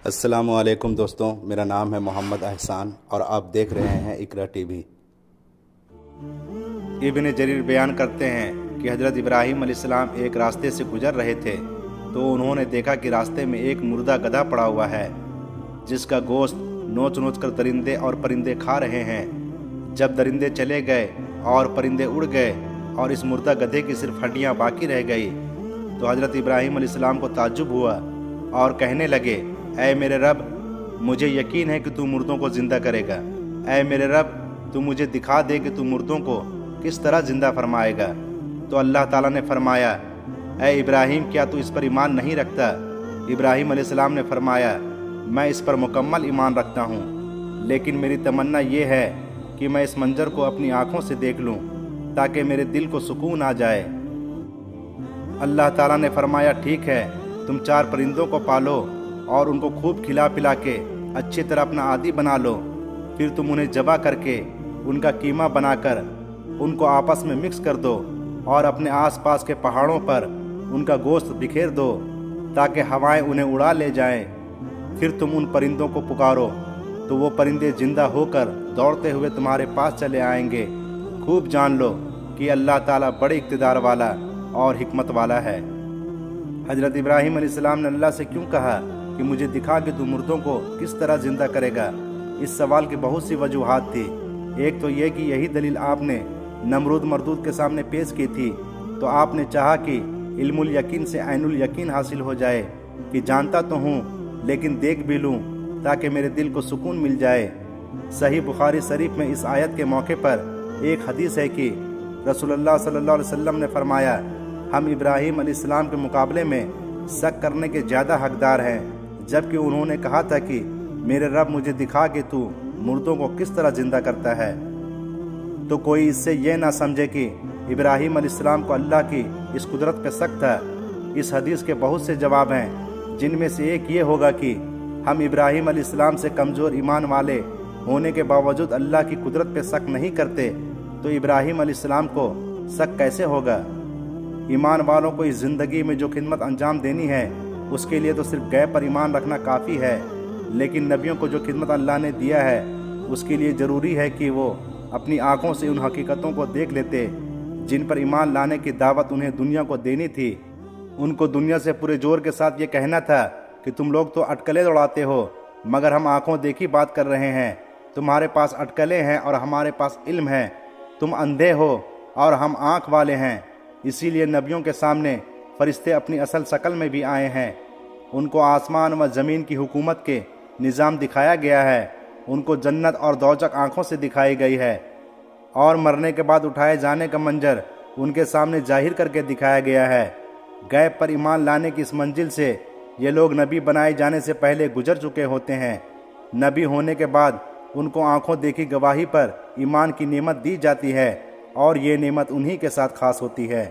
السلام علیکم دوستوں، میرا نام ہے محمد احسان اور آپ دیکھ رہے ہیں اقرا ٹی وی۔ ابن جریر بیان کرتے ہیں کہ حضرت ابراہیم علیہ السلام ایک راستے سے گزر رہے تھے تو انہوں نے دیکھا کہ راستے میں ایک مردہ گدھا پڑا ہوا ہے جس کا گوشت نوچ نوچ کر درندے اور پرندے کھا رہے ہیں۔ جب درندے چلے گئے اور پرندے اڑ گئے اور اس مردہ گدھے کی صرف ہڈیاں باقی رہ گئی تو حضرت ابراہیم علیہ السلام کو تعجب ہوا اور کہنے لگے، اے میرے رب، مجھے یقین ہے کہ تو مردوں کو زندہ کرے گا۔ اے میرے رب، تو مجھے دکھا دے کہ تو مردوں کو کس طرح زندہ فرمائے گا۔ تو اللہ تعالیٰ نے فرمایا، اے ابراہیم، کیا تو اس پر ایمان نہیں رکھتا؟ ابراہیم علیہ السلام نے فرمایا، میں اس پر مکمل ایمان رکھتا ہوں، لیکن میری تمنا یہ ہے کہ میں اس منظر کو اپنی آنکھوں سے دیکھ لوں تاکہ میرے دل کو سکون آ جائے۔ اللہ تعالیٰ نے فرمایا، ٹھیک ہے، تم 4 پرندوں کو پالو اور ان کو خوب کھلا پلا کے اچھی طرح اپنا عادی بنا لو، پھر تم انہیں ذبح کر کے ان کا قیمہ بنا کر ان کو آپس میں مکس کر دو اور اپنے آس پاس کے پہاڑوں پر ان کا گوشت بکھیر دو تاکہ ہوائیں انہیں اڑا لے جائیں۔ پھر تم ان پرندوں کو پکارو تو وہ پرندے زندہ ہو کر دوڑتے ہوئے تمہارے پاس چلے آئیں گے۔ خوب جان لو کہ اللہ تعالیٰ بڑے اقتدار والا اور حکمت والا ہے۔ حضرت ابراہیم علیہ السلام نے اللہ سے کیوں کہا کہ مجھے دکھا کہ تو مردوں کو کس طرح زندہ کرے گا؟ اس سوال کی بہت سی وجوہات تھی۔ ایک تو یہ کہ یہی دلیل آپ نے نمرود مردود کے سامنے پیش کی تھی، تو آپ نے چاہا کہ علم الیقین سے عین الیقین حاصل ہو جائے کہ جانتا تو ہوں لیکن دیکھ بھی لوں تاکہ میرے دل کو سکون مل جائے۔ صحیح بخاری شریف میں اس آیت کے موقع پر ایک حدیث ہے کہ رسول اللہ صلی اللہ علیہ وسلم نے فرمایا، ہم ابراہیم علیہ السلام کے مقابلے میں شک کرنے کے زیادہ حقدار ہیں، جبکہ انہوں نے کہا تھا کہ میرے رب، مجھے دکھا کہ تو مردوں کو کس طرح زندہ کرتا ہے۔ تو کوئی اس سے یہ نہ سمجھے کہ ابراہیم علیہ السلام کو اللہ کی اس قدرت پہ شک تھا۔ اس حدیث کے بہت سے جواب ہیں، جن میں سے ایک یہ ہوگا کہ ہم ابراہیم علیہ السلام سے کمزور ایمان والے ہونے کے باوجود اللہ کی قدرت پہ شک نہیں کرتے، تو ابراہیم علیہ السلام کو شک کیسے ہوگا؟ ایمان والوں کو اس زندگی میں جو خدمت انجام دینی ہے اس کے لیے تو صرف غیب پر ایمان رکھنا کافی ہے، لیکن نبیوں کو جو خدمت اللہ نے دیا ہے اس کے لیے ضروری ہے کہ وہ اپنی آنکھوں سے ان حقیقتوں کو دیکھ لیتے جن پر ایمان لانے کی دعوت انہیں دنیا کو دینی تھی۔ ان کو دنیا سے پورے زور کے ساتھ یہ کہنا تھا کہ تم لوگ تو اٹکلیں دوڑاتے ہو، مگر ہم آنکھوں دیکھی بات کر رہے ہیں۔ تمہارے پاس اٹکلیں ہیں اور ہمارے پاس علم ہے۔ تم اندھے ہو اور ہم آنکھ والے ہیں۔ اسی لیے نبیوں کے سامنے فرشتے اپنی اصل شکل میں بھی آئے ہیں۔ ان کو آسمان و زمین کی حکومت کے نظام دکھایا گیا ہے۔ ان کو جنت اور دوزخ آنکھوں سے دکھائی گئی ہے، اور مرنے کے بعد اٹھائے جانے کا منظر ان کے سامنے ظاہر کر کے دکھایا گیا ہے۔ غیب پر ایمان لانے کی اس منزل سے یہ لوگ نبی بنائے جانے سے پہلے گزر چکے ہوتے ہیں۔ نبی ہونے کے بعد ان کو آنکھوں دیکھی گواہی پر ایمان کی نعمت دی جاتی ہے، اور یہ نعمت انہی کے ساتھ خاص ہوتی ہے۔